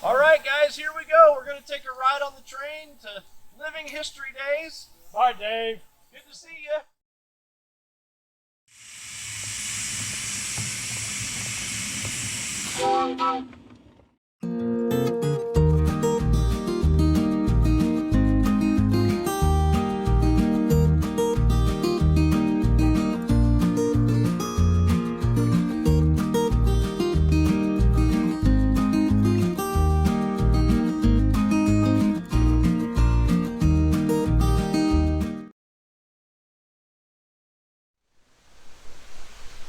All right, guys, here we go. We're going to take a ride on the train to Living History Days. Bye, Dave. Good to see you.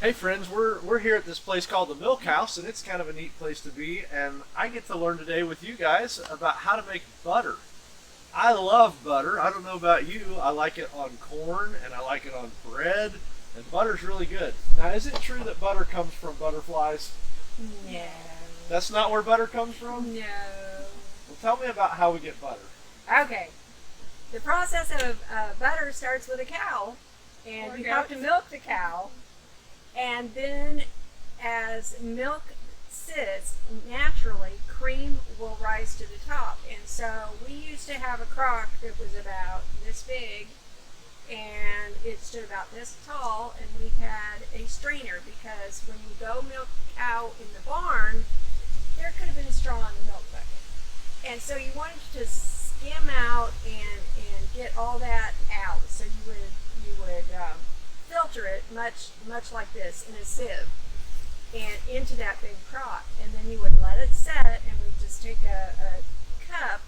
Hey friends, we're here at this place called the Milk House, and it's kind of a neat place to be, and I get to learn today with you guys about how to make butter. I love butter. I don't know about you. I like it on corn and I like it on bread, and butter's really good. Now, is it true that butter comes from butterflies? No. That's not where butter comes from? No. Well, tell me about how we get butter. Okay. The process of butter starts with a cow, and you have to milk the cow. And then as milk sits, naturally, cream will rise to the top. And so we used to have a crock that was about this big, and it stood about this tall, and we had a strainer because when you go milk a cow in the barn, there could have been a straw in the milk bucket. And so you wanted to skim out and get all that out. So you would filter it much like this in a sieve and into that big crock, and then you would let it set, and we'd just take a cup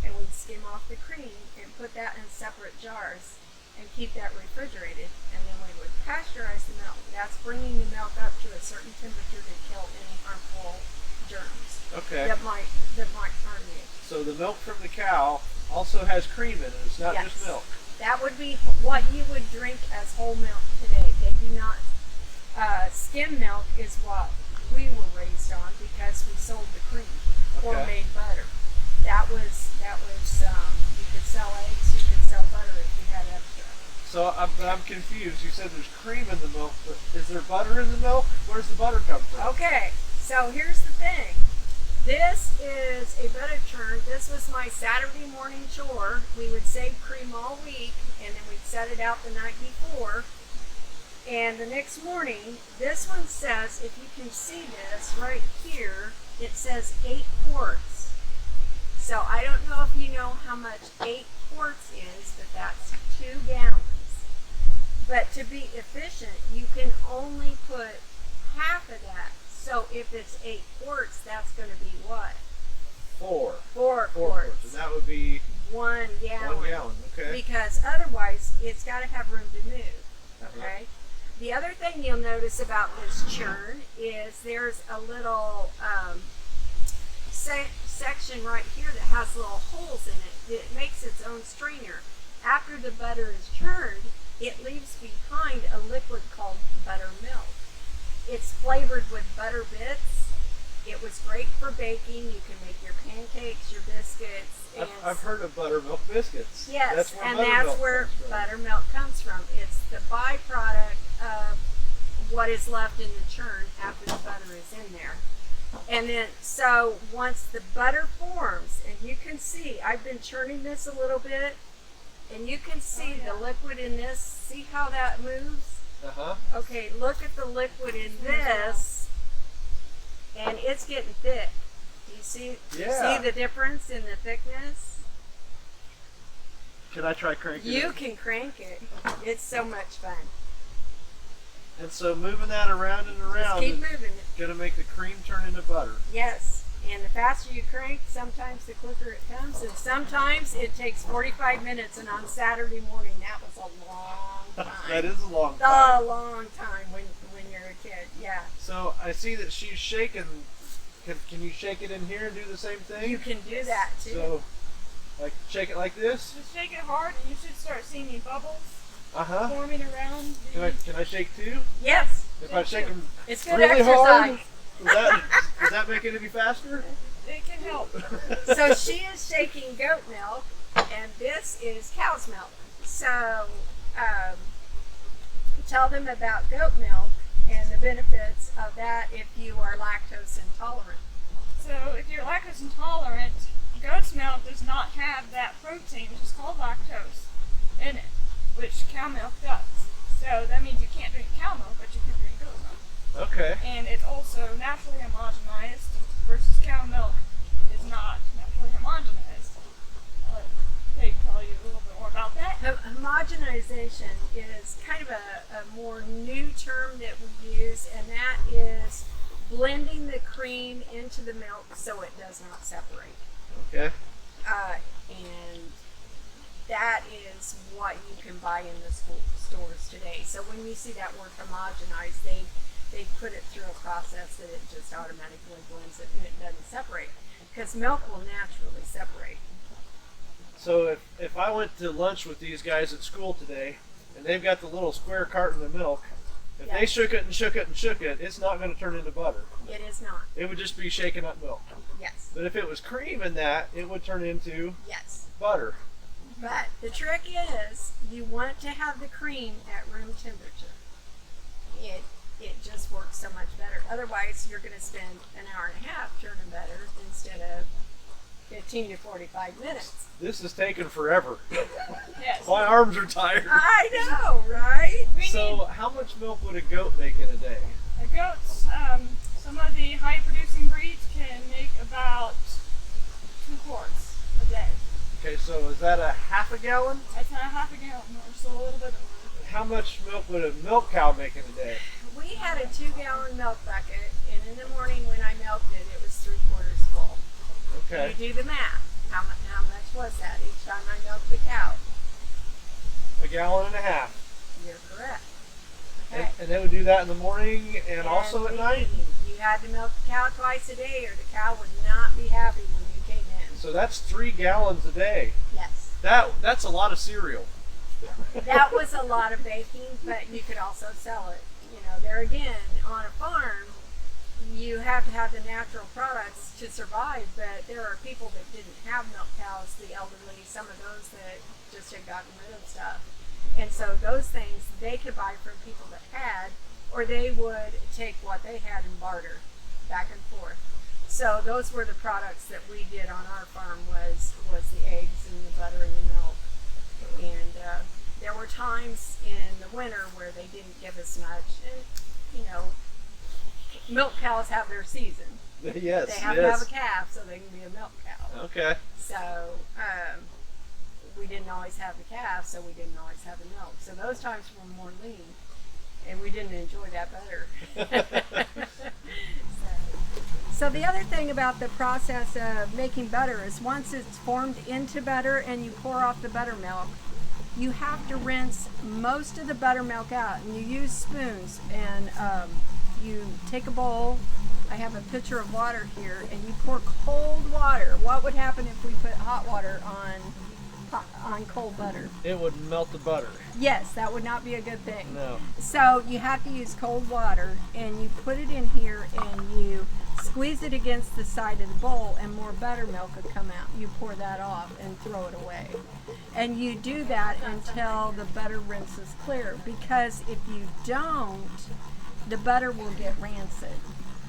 and we'd skim off the cream and put that in separate jars and keep that refrigerated, and then we would pasteurize the milk. That's bringing the milk up to a certain temperature to kill any harmful germs that might harm you. So the milk from the cow also has cream in it. It's not just milk. That would be what you would drink as whole milk today. They do not. Skim milk is what we were raised on because we sold the cream or made butter. That was you could sell eggs, you could sell butter if you had extra. So I'm confused. You said there's cream in the milk, but is there butter in the milk? Where's the butter come from? Okay, so here's the thing. This is a butter churn. This was my Saturday morning chore. We would save cream all week, and then we'd set it out the night before. And the next morning, this one says, if you can see this right here, it says 8 quarts. So I don't know if you know how much 8 quarts is, but that's 2 gallons. But to be efficient, you can only put half of that. So if it's 8 quarts, that's going to be what? 4 quarts. And that would be 1 gallon. 1 gallon, okay. Because otherwise, it's got to have room to move, okay? The other thing you'll notice about this churn is there's a little section right here that has little holes in it. It makes its own strainer. After the butter is churned, it leaves behind a liquid called buttermilk. It's flavored with butter bits. It was great for baking. You can make your pancakes, your biscuits. And I've heard of buttermilk biscuits. Yes, that's where buttermilk comes from. It's the byproduct of what is left in the churn after the butter is in there. And then, so once the butter forms, and you can see, I've been churning this a little bit, and you can see the liquid in this. See how that moves? Okay, look at the liquid in this, and it's getting thick. Do you see? Yeah. See the difference in the thickness? Can I try cranking it? You can crank it. It's so much fun. And so moving that around and around, Just keep moving it. Going to make the cream turn into butter. Yes, and the faster you crank, sometimes the quicker it comes, and sometimes it takes 45 minutes, and on Saturday morning, that was a long time. That is a long time. A long time when you're a kid, yeah. So I see that she's shaking. Can you shake it in here and do the same thing? You can do that too. So, like, shake it like this? Just shake it hard, and you should start seeing the bubbles forming around. Can I shake too? Yes. If I shake them It's good really exercise. hard, does that make it any faster? It can help. So she is shaking goat milk, and this is cow's milk. So tell them about goat milk and the benefits of that if you are lactose intolerant. So So if you're lactose intolerant, goat's milk does not have that protein, which is called lactose, in it, which cow milk does. So that means you can't drink cow milk, but you can drink goat milk. Okay. And it's also naturally homogenized versus cow milk is not naturally homogenized. I'll let Kate tell you a little bit more about that. Homogenization is kind of a more new term that we use, and that is blending the cream into the milk so it does not separate. Okay. And that is what you can buy in the stores today. So when you see that word homogenized, they put it through a process that it just automatically blends it and it doesn't separate, because milk will naturally separate. So if I went to lunch with these guys at school today, and they've got the little square carton of milk, if they shook it and shook it and shook it, it's not going to turn into butter. It is not. It would just be shaken up milk. Yes. But if it was cream in that, it would turn into butter. But the trick is you want to have the cream at room temperature. It just works so much better. Otherwise, you're going to spend an hour and a half turning butter instead of 15 to 45 minutes. This is taking forever. Yes. My arms are tired. I know, right? So how much milk would a goat make in a day? The goats, some of the high producing breeds can make about 2 quarts a day. Okay, so is that a half a gallon? That's not half a gallon, or so a little bit over. How much milk would a milk cow make in a day? We had a 2-gallon milk bucket, and in the morning when I milked it, it was 3/4 full. Okay. You do the math. How much was that each time I milked the cow? 1.5 gallons. You're correct. Okay. And they would do that in the morning and also at night? You had to milk the cow twice a day, or the cow would not be happy when you came in. So that's 3 gallons a day. Yes. That's a lot of cereal. That was a lot of baking, but you could also sell it. You know, there again, on a farm, you have to have the natural products to survive, but there are people that didn't have milk cows, the elderly, some of those that just had gotten rid of stuff. And so those things they could buy from people that had, or they would take what they had and barter back and forth. So those were the products that we did on our farm was the eggs and the butter and the milk. And there were times in the winter where they didn't give us much. And, you know, milk cows have their season. Yes, they have to have a calf so they can be a milk cow. Okay. So we didn't always have the calf, so we didn't always have the milk. So those times were more lean, and we didn't enjoy that butter. So the other thing about the process of making butter is once it's formed into butter and you pour off the buttermilk, you have to rinse most of the buttermilk out, and you use spoons, and you take a bowl. I have a pitcher of water here, and you pour cold water. What would happen if we put hot water on cold butter? It would melt the butter. Yes, that would not be a good thing. No. So you have to use cold water, and you put it in here, and you squeeze it against the side of the bowl, and more buttermilk would come out. You pour that off and throw it away. And you do that until the butter rinses clear, because if you don't, the butter will get rancid.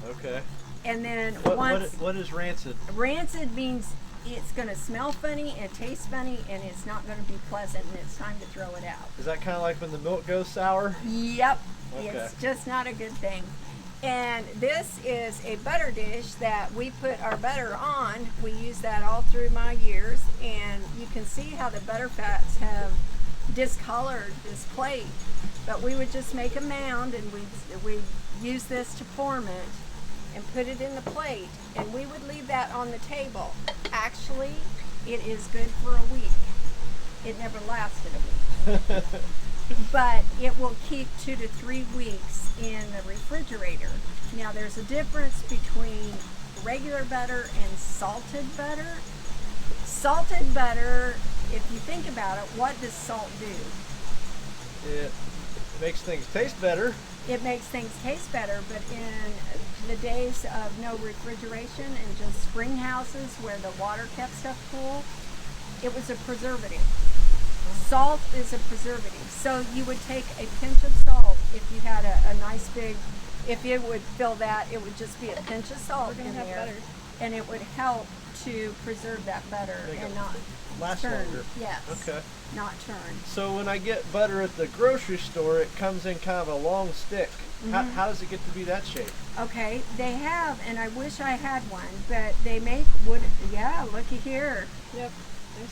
Okay. And then what is rancid? Rancid means it's going to smell funny, it tastes funny, and it's not going to be pleasant, and it's time to throw it out. Is that kind of like when the milk goes sour? Yep. Okay. It's just not a good thing. And this is a butter dish that we put our butter on. We use that all through my years, and you can see how the butter fats have discolored this plate. But we would just make a mound, and we'd use this to form it and put it in the plate, and we would leave that on the table. Actually, it is good for a week. It never lasted a week. But it will keep 2 to 3 weeks in the refrigerator. Now there's a difference between regular butter and salted butter. Salted butter, if you think about it, what does salt do? It makes things taste better. It makes things taste better, but in the days of no refrigeration and just spring houses where the water kept stuff cool, it was a preservative. Salt is a preservative. So you would take a pinch of salt if you had a nice big, if it would fill that, it would just be a pinch of salt in there. and it would help to preserve that butter Make it and not last turn. longer. Yes. Okay. Not turn. So when I get butter at the grocery store, it comes in kind of a long stick. How does it get to be that shape? Okay, they have, and I wish I had one, but they make wood. Yeah, looky here. Yep. There's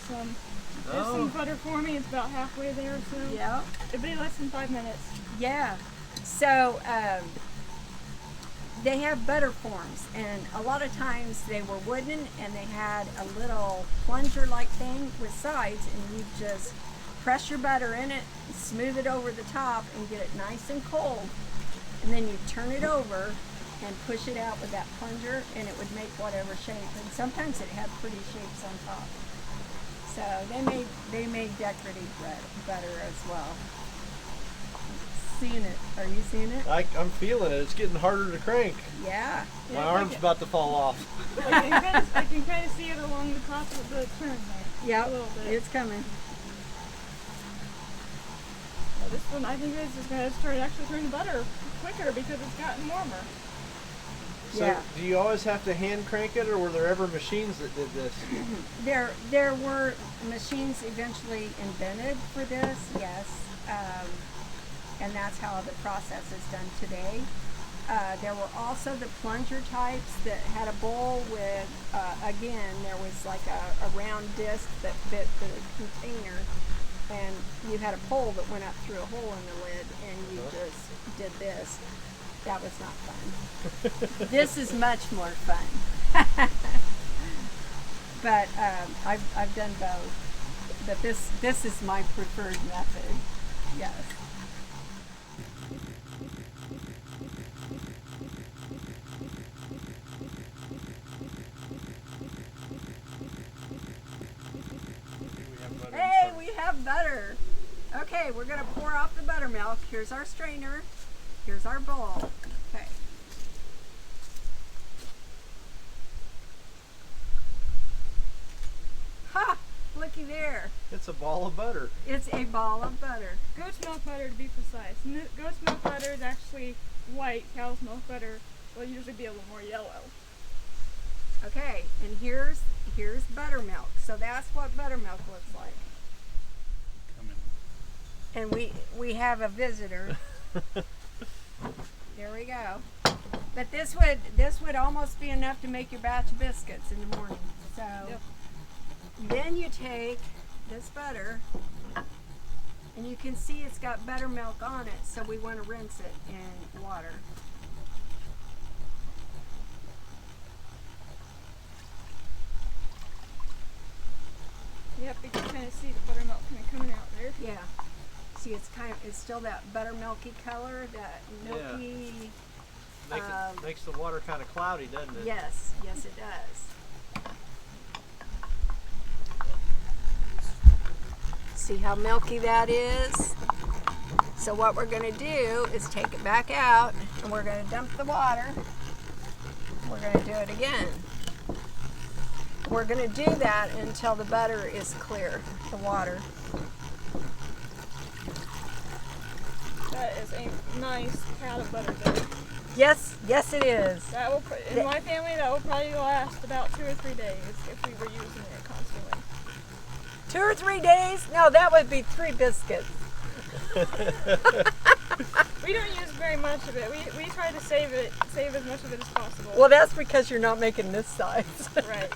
some butter for me. It's about halfway there, so Yeah. it'll be less than 5 minutes. Yeah. So they have butter forms, and a lot of times they were wooden, and they had a little plunger-like thing with sides, and you just press your butter in it, smooth it over the top, and get it nice and cold. And then you turn it over and push it out with that plunger, and it would make whatever shape. And sometimes it had pretty shapes on top. So they made decorative butter as well. Seeing it? Are you seeing it? I'm feeling it. It's getting harder to crank. Yeah. My arm's about to fall off. I can kind of see it along the top of the turn there. Yep. A little bit. It's coming. This one, I think this is going to actually turn the butter quicker because it's gotten warmer. So Yeah. do you always have to hand crank it, or were there ever machines that did this? There were machines eventually invented for this, yes, and that's how the process is done today. There were also the plunger types that had a bowl with, again, there was like a round disc that fit the container, and you had a pole that went up through a hole in the lid, and you just did this. That was not fun. This is much more fun. But I've done both. But this is my preferred method. Yes. Hey, we have butter. Okay, we're gonna pour off the buttermilk. Here's our strainer. Here's our bowl. Okay. Ha! Looky there. It's a ball of butter. It's a ball of butter. Goat's milk butter, to be precise. Goat's milk butter is actually white. Cow's milk butter will usually be a little more yellow. Okay, and here's buttermilk. So that's what buttermilk looks like. And we have a visitor. There we go. But this would almost be enough to make your batch of biscuits in the morning. So then you take this butter, and you can see it's got buttermilk on it, so we want to rinse it in water. Yep, you can kind of see the buttermilk kind of coming out there. Yeah. See, it's still that buttermilky color, that milky. Makes the water kind of cloudy, doesn't it? Yes, yes it does. See how milky that is? So what we're going to do is take it back out, and we're going to dump the water. We're going to do it again. We're going to do that until the butter is clear, the water. That is a nice pat of butter there. Yes, yes it is. That will, in my family, that will probably last about 2 or 3 days if we were using it constantly. 2 or 3 days? No, that would be 3 biscuits. We don't use very much of it. We try to save as much of it as possible. Well, that's because you're not making this size. Right.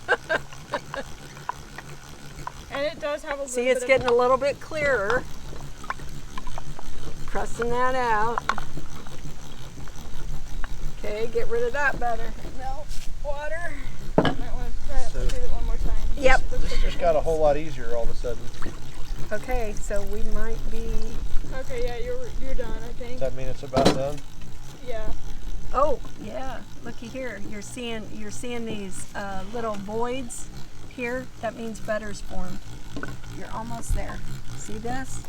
And it does have a little See, bit it's getting a little bit clearer. Pressing that out. Okay, get rid of that butter. Milk, water. You might want to try it, do it one more time. Yep. This just got a whole lot easier all of a sudden. Okay, so we might be. Okay, yeah, you're done, I think. Does that mean it's about done? Yeah. Oh, yeah. Looky here. You're seeing these little voids here. That means butter's formed. You're almost there. See this?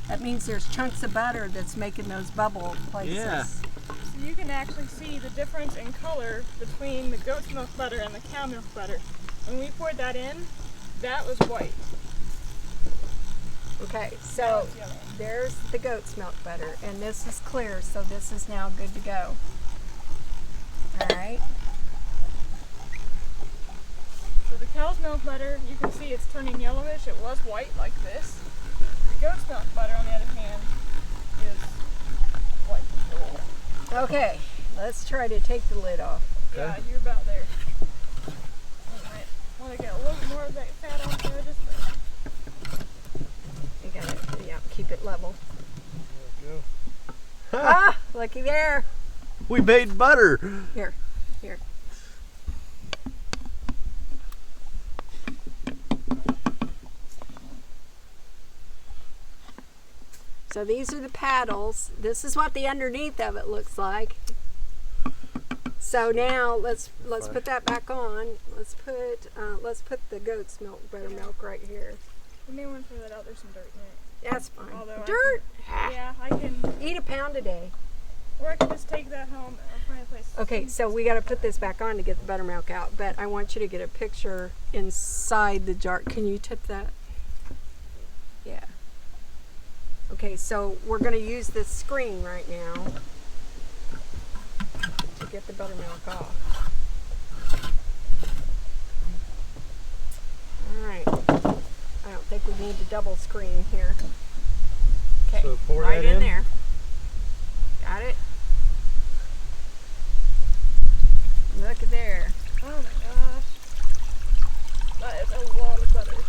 That means there's chunks of butter that's making those bubble places. Yeah. So you can actually see the difference in color between the goat's milk butter and the cow milk butter. When we poured that in, that was white. Okay, so there's the goat's milk butter, and this is clear, so this is now good to go. All right. So the cow's milk butter, you can see it's turning yellowish. It was white like this. The goat's milk butter, on the other hand, is white. Okay, let's try to take the lid off. Yeah, you're about there. You might want to get a little bit more of that fat on the edges, but You gotta, yeah, keep it level. There we go. Ah, looky there. We made butter. Here. So these are the paddles. This is what the underneath of it looks like. So now let's put that back on. Let's put the goat's milk, buttermilk right here. you may want to throw that out. There's some dirt in it. That's fine. Although Dirt. Yeah, I can. Eat a pound a day. Or I can just take that home and find a place. Okay, so we got to put this back on to get the buttermilk out. But I want you to get a picture inside the jar. Can you tip that? Yeah. Okay, so we're going to use this screen right now to get the buttermilk off. All right. I don't think we need to double screen here. Okay, So pour right that in? there. Got it? Look at there. Oh my gosh. That is a lot of butter.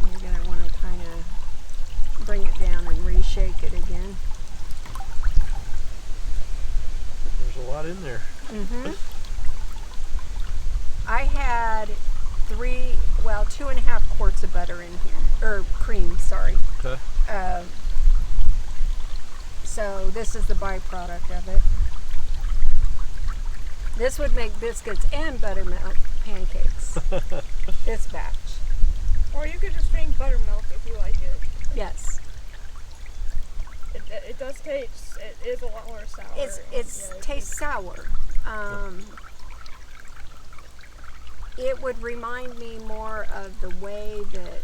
You're going to want to kind of bring it down and reshake it again. There's a lot in there. Mm-hmm. I had 2.5 quarts of butter in here, or cream, sorry. Okay. So this is the byproduct of it. This would make biscuits and buttermilk pancakes. This batch. Or you could just drink buttermilk if you like it. Yes. It does taste. It is a lot more sour. It's tastes sour. It would remind me more of the way that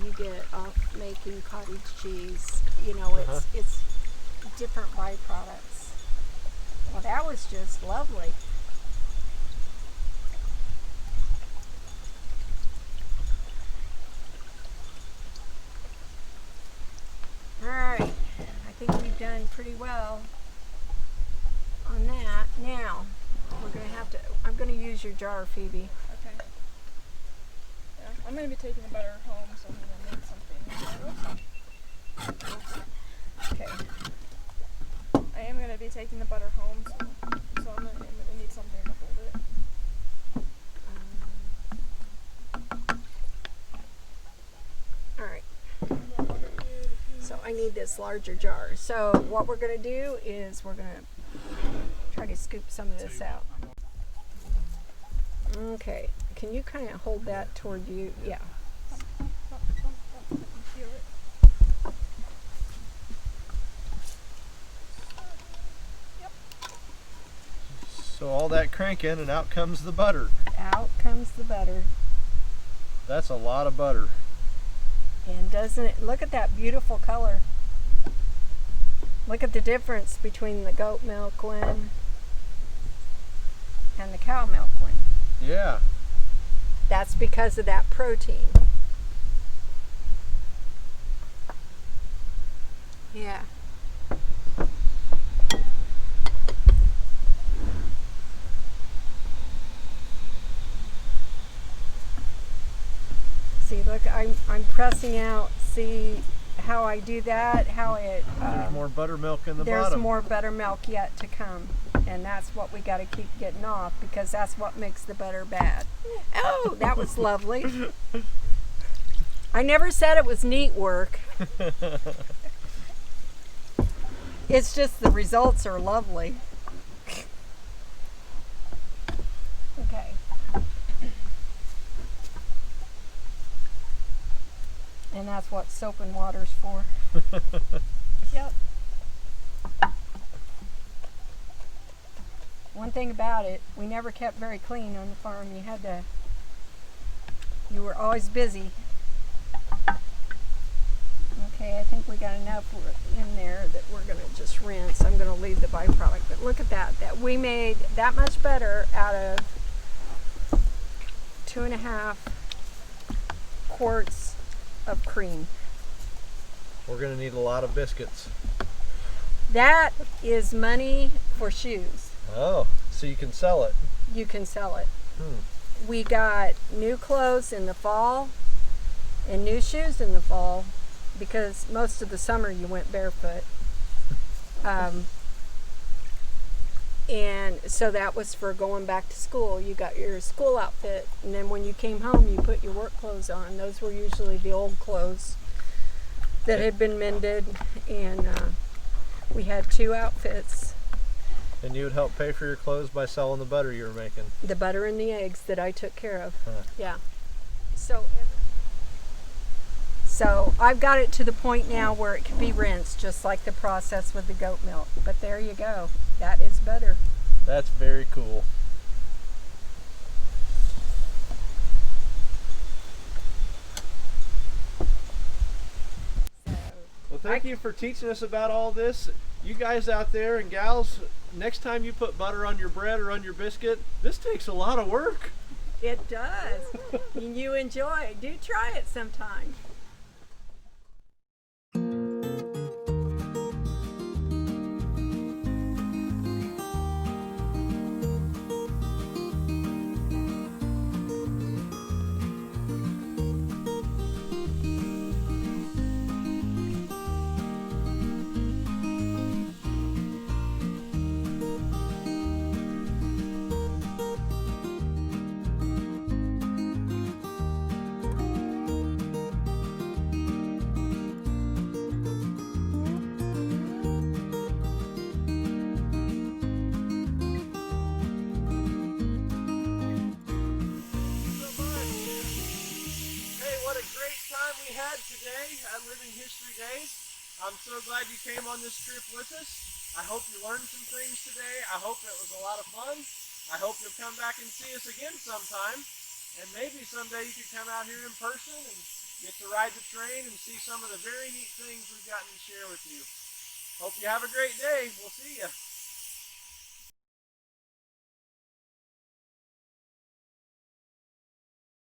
you get off making cottage cheese. You know, it's different byproducts. Well, that was just lovely. All right, I think we've done pretty well on that. Now, I'm gonna use your jar, Phoebe. Okay. Yeah, I'm gonna be taking the butter home, so I'm gonna make something. Okay. I am gonna be taking the butter home, so I'm gonna need something to hold it. All right. So I need this larger jar. So what we're gonna do is we're gonna try to scoop some of this out. Okay. Can you kind of hold that toward you? Yeah. I can feel it. So all that cranking and out comes the butter. Out comes the butter. That's a lot of butter. And doesn't it look at that beautiful color? Look at the difference between the goat milk one and the cow milk one. Yeah. That's because of that protein. Yeah. See, look, I'm pressing out. See how I do that? How it. There's more buttermilk in the There's bottom. more buttermilk yet to come, and that's what we got to keep getting off because that's what makes the butter bad. Oh, that was lovely. I never said it was neat work. It's just the results are lovely. Okay. And that's what soap and water's for. Yep. One thing about it, we never kept very clean on the farm. You were always busy. Okay, I think we got enough in there that we're going to just rinse. I'm going to leave the byproduct. But look at that. That we made that much butter out of 2.5 quarts of cream. We're going to need a lot of biscuits. That is money for shoes. Oh, so you can sell it. You can sell it. We got new clothes in the fall and new shoes in the fall because most of the summer you went barefoot. And so that was for going back to school. You got your school outfit, and then when you came home, you put your work clothes on. Those were usually the old clothes that had been mended, and we had 2 outfits. And you would help pay for your clothes by selling the butter you were making. The butter and the eggs that I took care of. Huh. Yeah. So I've got it to the point now where it can be rinsed, just like the process with the goat milk. But there you go. That is butter. That's very cool. Well, thank you for teaching us about all this. You guys out there and gals, next time you put butter on your bread or on your biscuit, this takes a lot of work. It does. And you enjoy. Do try it sometime. Today at Living History Days. I'm so glad you came on this trip with us. I hope you learned some things today. I hope it was a lot of fun. I hope you'll come back and see us again sometime. And maybe someday you can come out here in person and get to ride the train and see some of the very neat things we've gotten to share with you. Hope you have a great day. We'll see you.